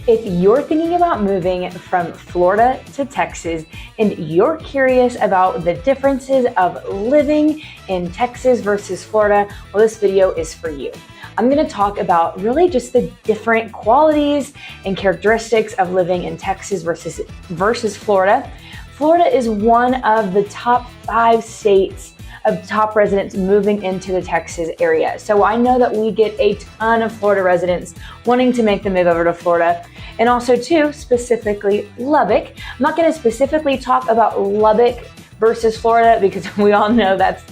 If you're thinking about moving from Florida to Texas and you're curious about the differences of living in Texas versus Florida, well, this video is for you. I'm going to talk about really just the different qualities and characteristics of living in Texas versus Florida. Florida is one of the top 5 states of top residents moving into the Texas area. So I know that we get a ton of Florida residents wanting to make the move over to Florida, and also too, specifically Lubbock. I'm not going to specifically talk about Lubbock versus Florida because we all know that's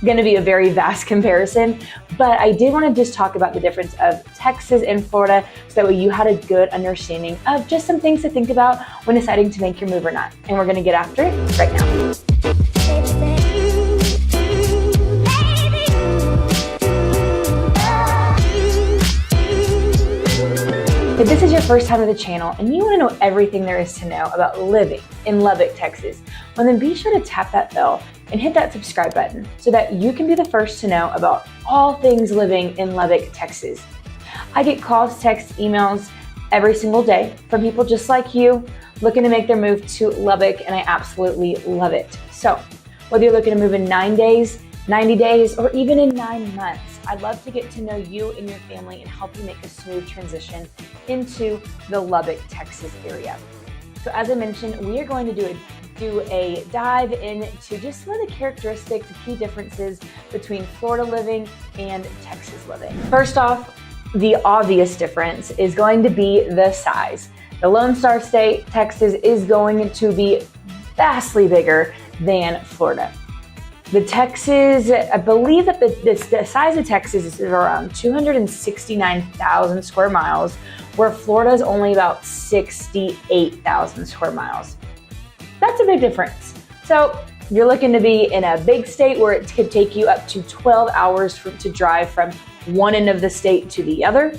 going to be a very vast comparison, but I did want to just talk about the difference of Texas and Florida so that way you had a good understanding of just some things to think about when deciding to make your move or not. And we're going to get after it right now. If this is your first time to the channel and you want to know everything there is to know about living in Lubbock, Texas, well then be sure to tap that bell and hit that subscribe button so that you can be the first to know about all things living in Lubbock, Texas. I get calls, texts, emails every single day from people just like you looking to make their move to Lubbock, and I absolutely love it. So whether you're looking to move in 9 days, 90 days, or even in 9 months, I'd love to get to know you and your family and help you make a smooth transition into the Lubbock, Texas area. So as I mentioned, we are going to do a dive into just some of the characteristics, the key differences between Florida living and Texas living. First off, the obvious difference is going to be the size. The Lone Star State, Texas, is going to be vastly bigger than Florida. The Texas, I believe that the size of Texas is around 269,000 square miles, where Florida is only about 68,000 square miles. That's a big difference. So you're looking to be in a big state where it could take you up to 12 hours to drive from one end of the state to the other,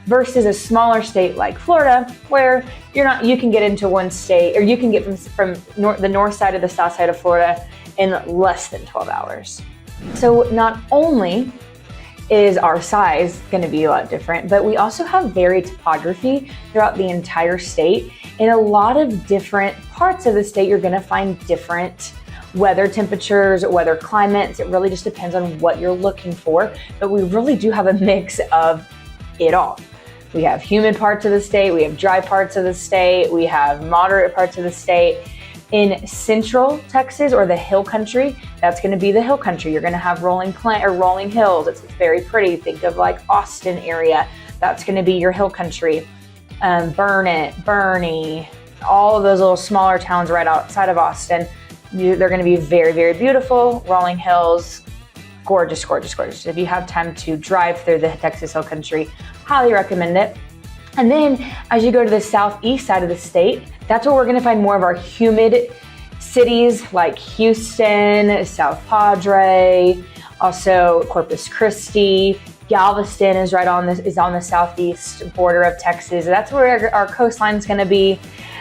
versus a smaller state like Florida, where you can get into one state, or you can get from the north side of the south side of Florida in less than 12 hours. So not only is our size going to be a lot different, but we also have varied topography throughout the entire state. In a lot of different parts of the state, you're going to find different weather temperatures, weather climates. It really just depends on what you're looking for, but we really do have a mix of it all. We have humid parts of the state, we have dry parts of the state, we have moderate parts of the state. In central Texas, or the hill country, that's going to be the hill country. You're going to have rolling hills. It's very pretty. Think of like Austin area. That's going to be your hill country. Burnet, Bernie, all of those little smaller towns right outside of Austin. They're going to be very, very beautiful. Rolling hills, gorgeous, gorgeous, gorgeous. If you have time to drive through the Texas hill country, highly recommend it. And then as you go to the southeast side of the state, that's where we're going to find more of our humid cities like Houston, South Padre, also Corpus Christi. Galveston is on the southeast border of Texas. That's where our coastline is going to be.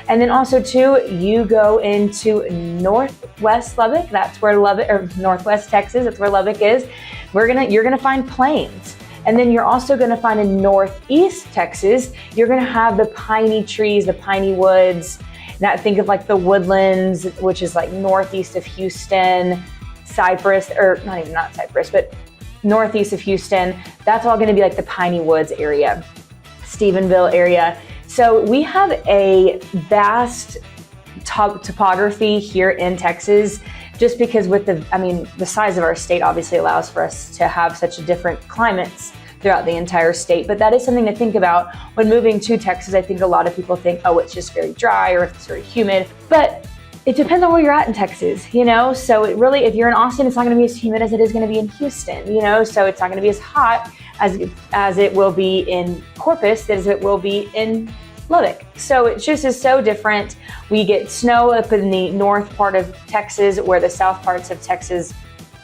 And then also too, you go into northwest Lubbock. That's where Lubbock, or northwest Texas. That's where Lubbock is. You're gonna find plains. And then you're also going to find in northeast Texas, you're going to have the piney trees, the piney woods. Now think of like the woodlands, which is like northeast of Houston, Cypress, or not Cypress, but northeast of Houston. That's all going to be like the piney woods area, Stephenville area. So we have a vast topography here in Texas, just because with the size of our state obviously allows for us to have such different climates throughout the entire state. But that is something to think about when moving to Texas. I think a lot of people think, oh, it's just very dry or it's very humid, but it depends on where you're at in Texas, So it really, if you're in Austin, it's not going to be as humid as it is going to be in Houston, So it's not going to be as hot as it will be in Corpus as it will be in Lubbock. So it just is so different. We get snow up in the north part of Texas, where the south parts of Texas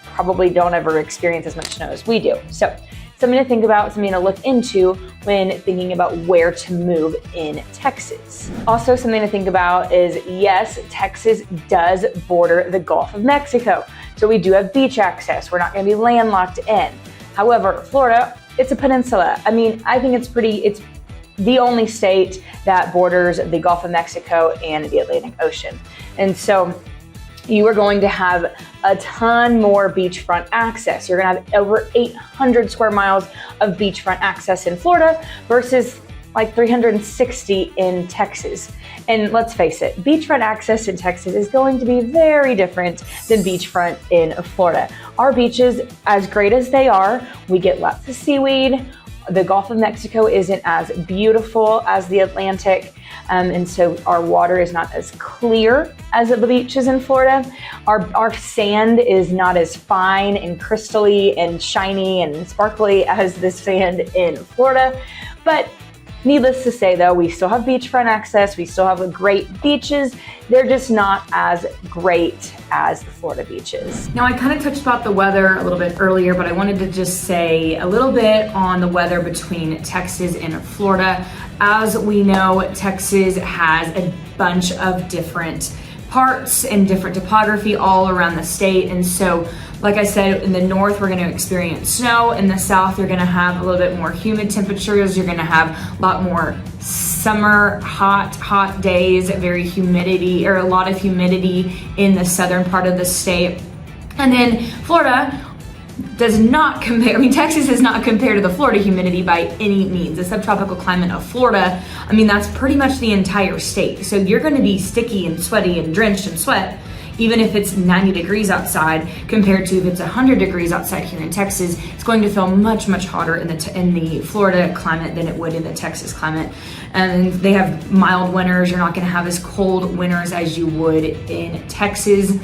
probably don't ever experience as much snow as we do. So something to think about, something to look into when thinking about where to move in Texas. Also, something to think about is, yes, Texas does border the Gulf of Mexico. So we do have beach access. We're not going to be landlocked in. However, Florida, it's a peninsula. I think it's the only state that borders the Gulf of Mexico and the Atlantic Ocean. And so you are going to have a ton more beachfront access. You're gonna have over 800 square miles of beachfront access in Florida versus like 360 in Texas. And let's face it, beachfront access in Texas is going to be very different than beachfront in Florida. Our beaches, as great as they are, we get lots of seaweed. The Gulf of Mexico isn't as beautiful as the Atlantic, and so our water is not as clear as the beaches in Florida. Our sand is not as fine and crystally and shiny and sparkly as the sand in Florida. But needless to say, though, we still have beachfront access. We still have great beaches. They're just not as great as the Florida beaches. Now, I kind of touched about the weather a little bit earlier, but I wanted to just say a little bit on the weather between Texas and Florida. As we know, Texas has a bunch of different parts and different topography all around the state. And so, like I said, in the north, we're going to experience snow. In the south, you're going to have a little bit more humid temperatures. You're going to have a lot more summer, hot days, a lot of humidity in the southern part of the state. And then Florida does not compare, Texas does not compare to the Florida humidity by any means. The subtropical climate of Florida, that's pretty much the entire state. So you're going to be sticky and sweaty and drenched in sweat, even if it's 90 degrees outside, compared to if it's 100 degrees outside here in Texas. It's going to feel much, much hotter in the Florida climate than it would in the Texas climate. And they have mild winters. You're not going to have as cold winters as you would in Texas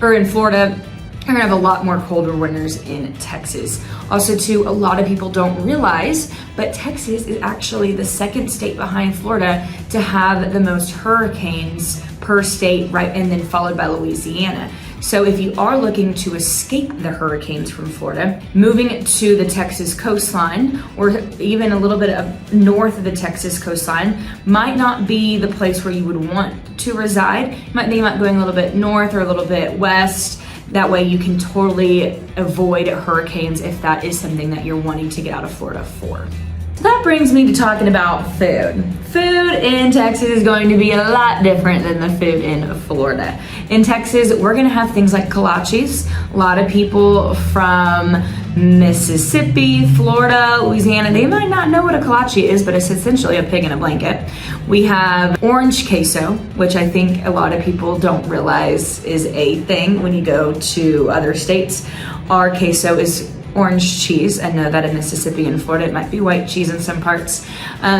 or in Florida. You're gonna have a lot more colder winters in Texas. Also too, a lot of people don't realize, but Texas is actually the second state behind Florida to have the most hurricanes per state, right? And then followed by Louisiana. So if you are looking to escape the hurricanes from Florida, moving to the Texas coastline, or even a little bit of north of the Texas coastline, might not be the place where you would want to reside. You might think about going a little bit north or a little bit west. That way you can totally avoid hurricanes if that is something that you're wanting to get out of Florida for. So that brings me to talking about food. Food in Texas is going to be a lot different than the food in Florida. In Texas, we're gonna have things like kolaches. A lot of people from Mississippi, Florida, Louisiana, they might not know what a kolache is, but it's essentially a pig in a blanket. We have orange queso, which I think a lot of people don't realize is a thing when you go to other states. Our queso is orange cheese. I know that in Mississippi and Florida, it might be white cheese in some parts.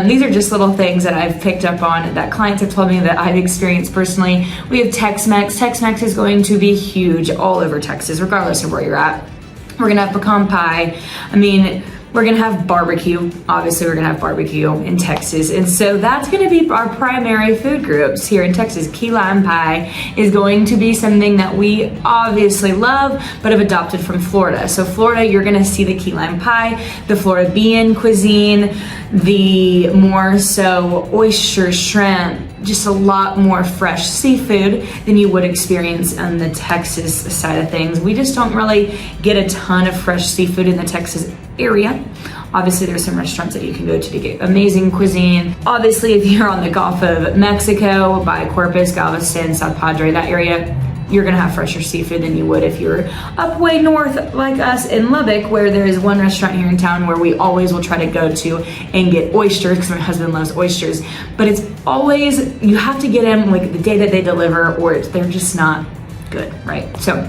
These are just little things that I've picked up on that clients have told me that I've experienced personally. We have Tex-Mex. Tex-Mex is going to be huge all over Texas, regardless of where you're at. We're gonna have pecan pie. We're gonna have barbecue. Obviously, we're gonna have barbecue in Texas. And so that's gonna be our primary food groups here in Texas. Key lime pie is going to be something that we obviously love, but have adopted from Florida. So Florida, you're gonna see the key lime pie, the Floridian cuisine, the more so oyster, shrimp, just a lot more fresh seafood than you would experience on the Texas side of things. We just don't really get a ton of fresh seafood in the Texas area. Obviously, there's some restaurants that you can go to get amazing cuisine. Obviously, if you're on the Gulf of Mexico by Corpus, Galveston, South Padre, that area, you're gonna have fresher seafood than you would if you're up way north like us in Lubbock, where there is one restaurant here in town where we always will try to go to and get oysters, because my husband loves oysters. But it's always, you have to get them like the day that they deliver, or they're just not good, right? So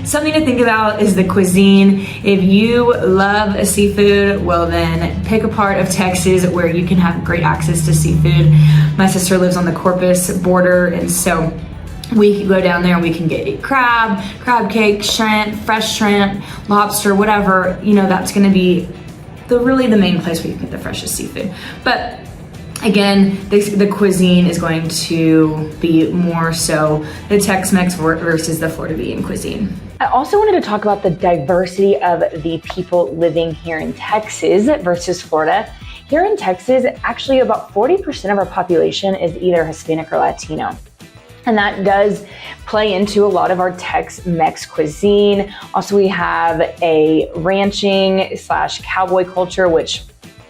something to think about is the cuisine. If you love seafood, well then pick a part of Texas where you can have great access to seafood. My sister lives on the Corpus border, and so we can go down there and we can get crab cake, shrimp, fresh shrimp, lobster, whatever. That's gonna be the main place where you can get the freshest seafood. But again, the cuisine is going to be more so the Tex-Mex versus the Floridian cuisine. I also wanted to talk about the diversity of the people living here in Texas versus Florida. Here in Texas, actually about 40% of our population is either Hispanic or Latino. And that does play into a lot of our Tex-Mex cuisine. Also, we have a ranching / cowboy culture, which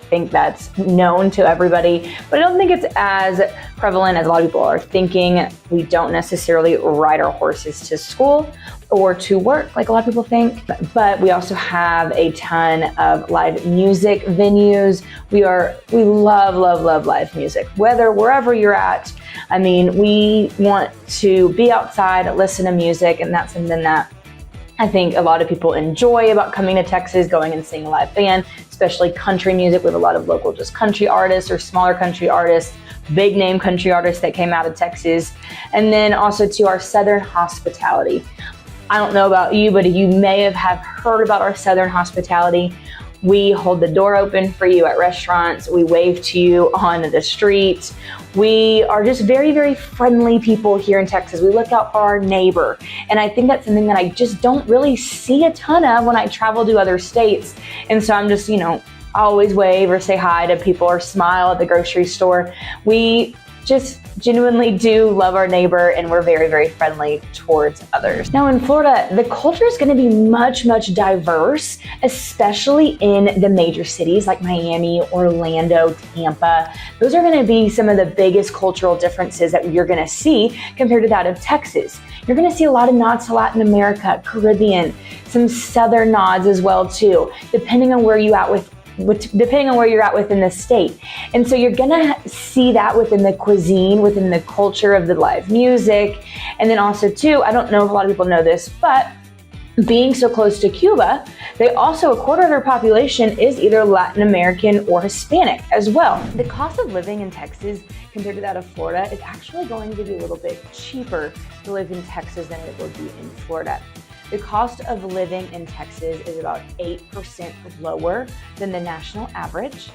think that's known to everybody, but I don't think it's as prevalent as a lot of people are thinking. We don't necessarily ride our horses to school or to work like a lot of people think, but we also have a ton of live music venues. We love live music, wherever you're at. I mean, we want to be outside, listen to music, and that's something that I think a lot of people enjoy about coming to Texas, going and seeing a live band, especially country music. We have a lot of local just country artists or smaller country artists, big name country artists that came out of Texas. And then also to our Southern hospitality. I don't know about you, but you may have heard about our Southern hospitality. We hold the door open for you at restaurants. We wave to you on the street. We are just very, very friendly people here in Texas. We look out for our neighbor. And I think that's something that I just don't really see a ton of when I travel to other states. And so I'm just, I always wave or say hi to people or smile at the grocery store. We just genuinely do love our neighbor, and we're very, very friendly towards others. Now in Florida, the culture is going to be much, much diverse, especially in the major cities like Miami, Orlando, Tampa. Those are going to be some of the biggest cultural differences that you're going to see compared to that of Texas. You're going to see a lot of nods to Latin America, Caribbean, some Southern nods as well too, depending on where you're at within the state. And so you're gonna see that within the cuisine, within the culture of the live music. And then also too, I don't know if a lot of people know this, but being so close to Cuba, they also, a quarter of their population is either Latin American or Hispanic as well. The cost of living in Texas compared to that of Florida is actually going to be a little bit cheaper to live in Texas than it would be in Florida. The cost of living in Texas is about 8% lower than the national average.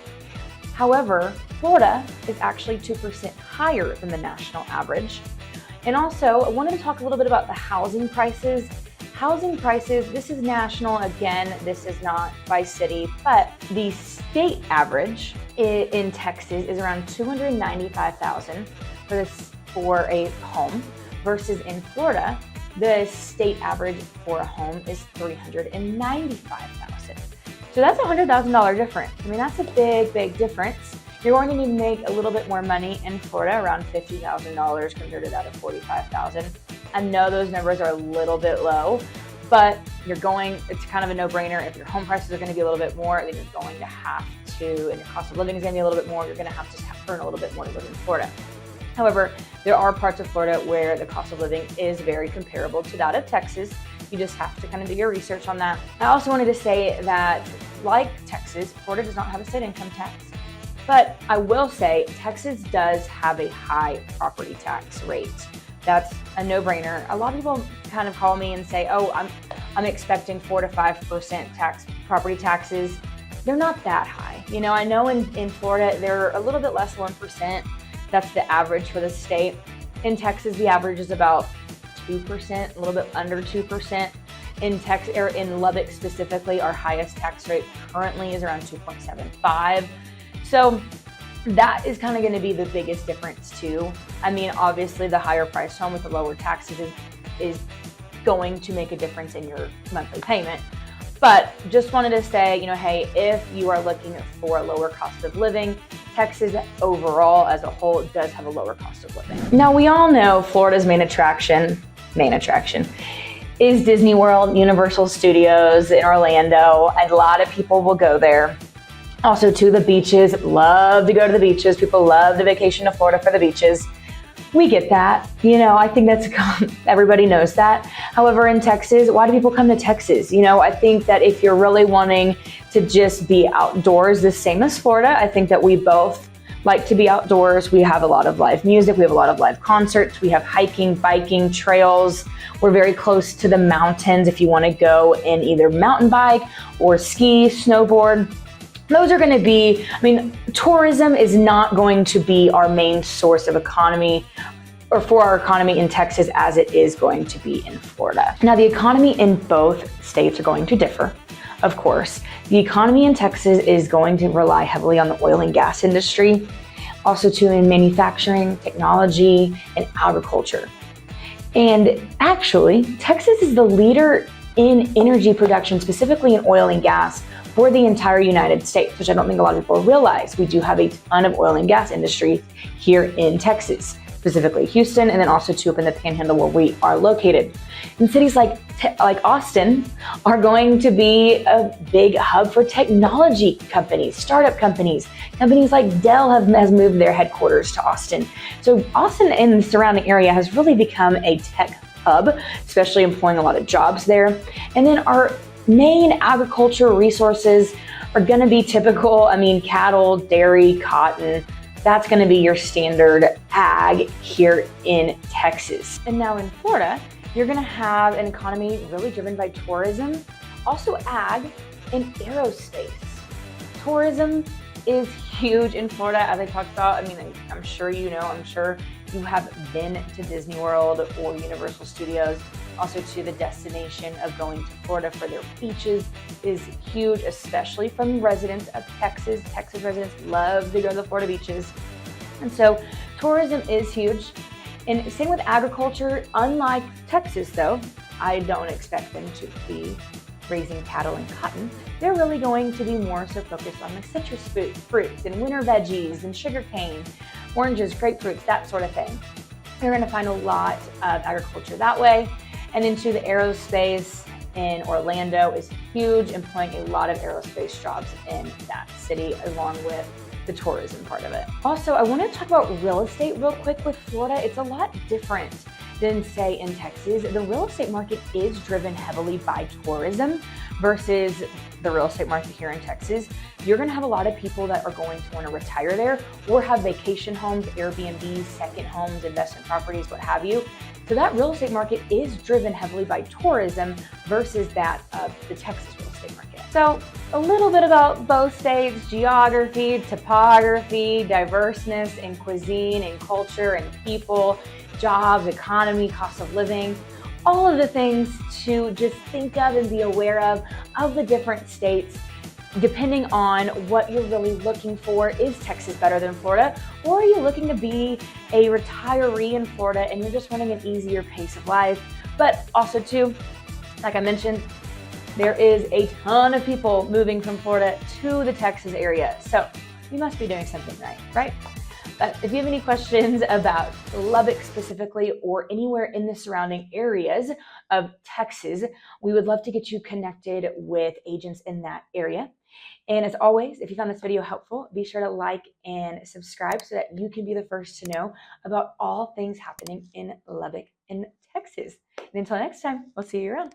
However, Florida is actually 2% higher than the national average. And also, I wanted to talk a little bit about the housing prices. Housing prices, this is national. Again, this is not by city, but the state average in Texas is around $295,000 for a home, versus in Florida, the state average for a home is $395,000. So that's a $100,000 difference. I mean, that's a big, big difference. You're going to need to make a little bit more money in Florida, around $50,000 compared to that of $45,000. I know those numbers are a little bit low, but it's kind of a no-brainer. If your home prices are going to be a little bit more, then you're going to have to, and your cost of living is going to be a little bit more, you're going to have to earn a little bit more to live in Florida. However, there are parts of Florida where the cost of living is very comparable to that of Texas. You just have to kind of do your research on that. I also wanted to say that, like Texas, Florida does not have a state income tax. But I will say Texas does have a high property tax rate. That's a no-brainer. A lot of people kind of call me and say, oh, I'm expecting 4 to 5% property taxes. They're not that high. I know in Florida, they're a little bit less than 1%. That's the average for the state. In Texas, the average is about 2%, a little bit under 2%. In Lubbock specifically, our highest tax rate currently is around 2.75. So that is kind of going to be the biggest difference too. I mean, obviously the higher priced home with the lower taxes is going to make a difference in your monthly payment. But just wanted to say, hey, if you are looking for a lower cost of living, Texas overall as a whole does have a lower cost of living. Now, we all know Florida's main attraction is Disney World, Universal Studios in Orlando. A lot of people will go there. Also to the beaches, love to go to the beaches. People love to vacation to Florida for the beaches. We get that. I think everybody knows that. However, in Texas, why do people come to Texas? I think that if you're really wanting to just be outdoors, the same as Florida, I think that we both like to be outdoors. We have a lot of live music. We have a lot of live concerts. We have hiking, biking, trails. We're very close to the mountains if you want to go and either mountain bike or ski, snowboard. Those are going to be, tourism is not going to be our main source of economy or for our economy in Texas as it is going to be in Florida. Now, the economy in both states are going to differ, of course. The economy in Texas is going to rely heavily on the oil and gas industry, also too in manufacturing, technology, and agriculture. And actually, Texas is the leader in energy production, specifically in oil and gas, for the entire United States, which I don't think a lot of people realize. We do have a ton of oil and gas industry here in Texas, specifically Houston, and then also too up in the Panhandle where we are located. And cities like Austin are going to be a big hub for technology companies, startup companies. Companies like Dell has moved their headquarters to Austin. So Austin and the surrounding area has really become a tech hub, especially employing a lot of jobs there. And then our main agriculture resources are going to be typical, cattle, dairy, cotton. That's going to be your standard ag here in Texas. And now in Florida, you're going to have an economy really driven by tourism, also ag and aerospace. Tourism is huge in Florida, as I talked about. I'm sure you know, I'm sure you have been to Disney World or Universal Studios. Also to the destination of going to Florida for their beaches is huge, especially from residents of Texas. Texas residents love to go to the Florida beaches. And so tourism is huge. And same with agriculture. Unlike Texas though, I don't expect them to be raising cattle and cotton. They're really going to be more so focused on the citrus fruits and winter veggies and sugarcane, oranges, grapefruits, that sort of thing. You're going to find a lot of agriculture that way. And into the aerospace in Orlando is huge, employing a lot of aerospace jobs in that city, along with the tourism part of it. Also, I want to talk about real estate real quick with Florida. It's a lot different than say in Texas. The real estate market is driven heavily by tourism versus the real estate market here in Texas. You're going to have a lot of people that are going to want to retire there or have vacation homes, Airbnbs, second homes, investment properties, what have you. So that real estate market is driven heavily by tourism versus that of the Texas real estate market. So a little bit about both states: geography, topography, diverseness in cuisine and culture and people, jobs, economy, cost of living, all of the things to just think of and be aware of the different states. Depending on what you're really looking for, is Texas better than Florida? Or are you looking to be a retiree in Florida and you're just wanting an easier pace of life? But also too, like I mentioned, there is a ton of people moving from Florida to the Texas area. So you must be doing something right? But if you have any questions about Lubbock specifically or anywhere in the surrounding areas of Texas, we would love to get you connected with agents in that area. And as always, if you found this video helpful, be sure to like and subscribe so that you can be the first to know about all things happening in Lubbock in Texas. And until next time, we'll see you around.